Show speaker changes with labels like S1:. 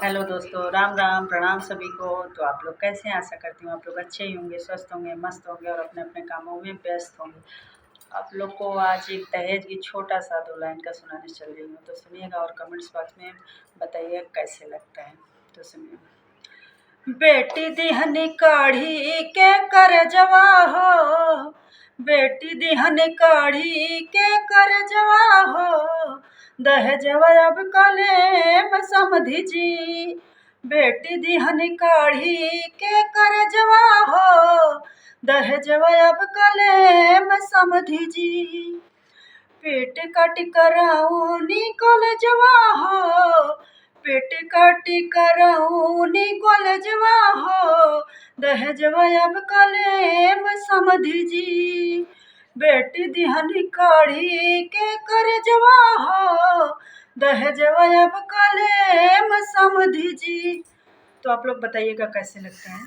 S1: Hello दोस्तों, राम राम, प्रणाम सभी को। तो आप लोग कैसे हैं? आशा करती हूँ आप लोग अच्छे ही होंगे, स्वस्थ होंगे, मस्त होंगे और अपने अपने कामों में व्यस्त होंगे। आप लोग को आज एक दहेज की छोटा सा 2 लाइन का सुनाने चल रही हूँ, तो सुनिएगा और कमेंट्स बॉक्स में बताइए कैसे लगता है। तो सुनिए। बेटी दिहनी काढ़ी के करजवा हो, बेटी दिहनी काढ़ी के करजवा हो, दहेजवा अब कलेम समधी जी। बेटी दिहनी काढ़ी के करजवा हो, दहेजवा अब कलेम समधी जी। पेट काट कराऊनी कॉलेजवा हो, पेट काटी कराऊनी कॉलेजवा हो, दहेजवा अब कलेम समधी जी। बेटी दिहनी काढ़ी के करजवा हो, दहेजवा अब कलेम समधी जी। तो आप लोग बताइएगा कैसे लगता है।